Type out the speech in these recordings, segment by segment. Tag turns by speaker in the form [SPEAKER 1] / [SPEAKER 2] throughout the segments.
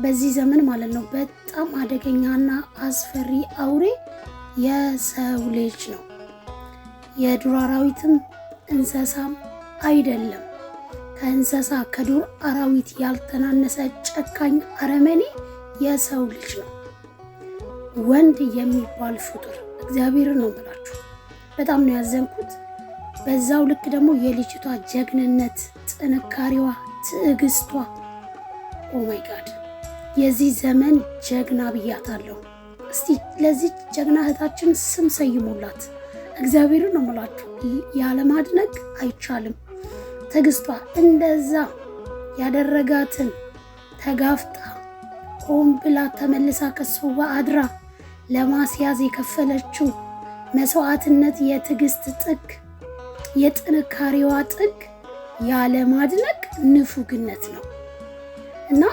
[SPEAKER 1] በዚህ ዘመን ማለት ነው በጣም አደገኛና አስፈሪ አውሬ የሰው ልጅ ነው። የዱር አራዊትም እንስሳም አይደለም። ከእንስሳ ከዱር አራዊት ያልተናነሰ ጨካኝ አረመኔ የሰው ልጅ ነው። ወንድ የሚባል ፍጡር እግዚአብሔርን ነው ብላችሁ በጣም ነው ያዘንኩት። በዛው ልክ ደግሞ የልጅቷ ጀግንነት፣ ጥንካሬዋ፣ ትዕግስቷ ኦ ማይ ጋድ የዚህ ዘመን ጀግና ብያታለሁ። እስቲ ለዚህ ጀግና እህታችን ስም ሰይሙላት። እግዚአብሔርን ነው የምላችሁ ያለማድነቅ አይቻልም። ትዕግስቷ እንደዛ ያደረጋትን ተጋፍጣ ሆን ብላ ተመልሳ ከሱ ጋር አድራ ለማስያዝ የከፈለችው መስዋዕትነት፣ የትዕግስት ጥግ፣ የጥንካሬዋ ጥግ ያለማድነቅ ንፉግነት ነው እና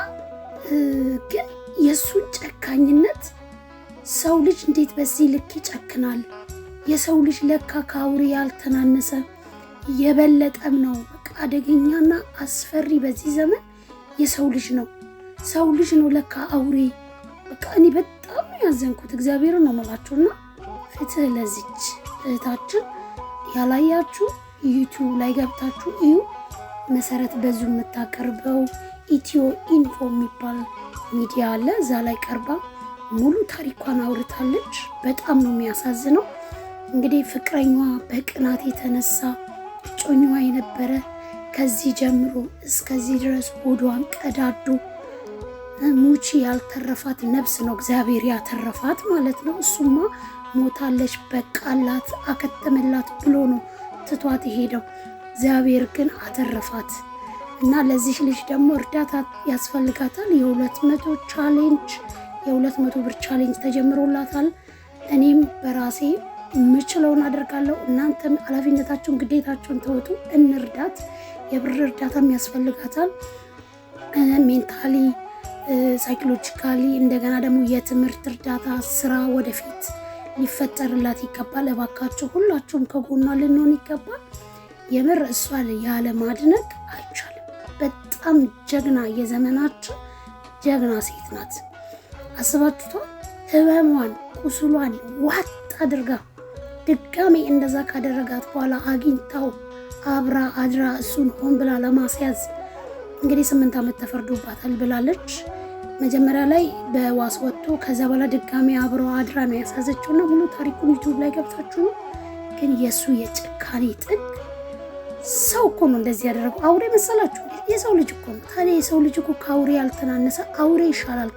[SPEAKER 1] ግን የሱን ጨካኝነት ሰው ልጅ እንዴት በዚህ ልክ ይጨክናል? የሰው ልጅ ለካ ከአውሬ ያልተናነሰ የበለጠም ነው። በቃ አደገኛና አስፈሪ በዚህ ዘመን የሰው ልጅ ነው። ሰው ልጅ ነው ለካ አውሬ። በቃ እኔ በጣም ያዘንኩት እግዚአብሔርን ነው የምላችሁና ፍትህ ለዚች እህታችን። ያላያችሁ ዩቲዩብ ላይ ገብታችሁ እዩ። መሰረት በዙ የምታቀርበው ኢትዮ ኢንፎ የሚባል ሚዲያ አለ። እዛ ላይ ቀርባ ሙሉ ታሪኳን አውርታለች። በጣም ነው የሚያሳዝነው። እንግዲህ ፍቅረኛዋ በቅናት የተነሳ እጮኛዋ የነበረ ከዚህ ጀምሮ እስከዚህ ድረስ ሆዷን ቀዳዶ ሙቺ ያልተረፋት ነፍስ ነው እግዚአብሔር ያተረፋት ማለት ነው። እሱማ ሞታለች፣ በቃላት፣ አከተመላት ብሎ ነው ትቷት የሄደው። እግዚአብሔር ግን አተረፋት እና ለዚህ ልጅ ደግሞ እርዳታ ያስፈልጋታል። የ200 ብር ቻሌንጅ ተጀምሮላታል። እኔም በራሴ የምችለውን አደርጋለሁ። እናንተም ኃላፊነታችሁን ግዴታችሁን ተወጡ፣ እንርዳት። የብር እርዳታም ያስፈልጋታል። ሜንታሊ፣ ሳይኮሎጂካሊ፣ እንደገና ደግሞ የትምህርት እርዳታ፣ ስራ ወደፊት ሊፈጠርላት ይገባል። እባካችሁ ሁላችሁም ከጎኗ ልንሆን ይገባል። የምር እሷን ያለ ማድነቅ አይቻልም። በጣም ጀግና፣ የዘመናችን ጀግና ሴት ናት። አስባችሁቷል? ህመሟን፣ ቁስሏን ዋጥ አድርጋ ድጋሜ እንደዛ ካደረጋት በኋላ አግኝታው አብራ አድራ እሱን ሆን ብላ ለማስያዝ እንግዲህ 8 ዓመት ተፈርዶባታል ብላለች። መጀመሪያ ላይ በዋስ ወጥቶ ከዛ በኋላ ድጋሜ አብረው አድራ ነው ያሳዘችውና ሙሉ ታሪኩን ዩቲዩብ ላይ ገብታችሁ። ግን የሱ የጭካኔ ጥግ ሰው እኮ ነው እንደዚህ ያደረገው። አውሬ መሰላችሁ? የሰው ልጅ እኮ ነው። ታዲያ የሰው ልጅ እኮ ከአውሬ ያልተናነሰ አውሬ ይሻላል።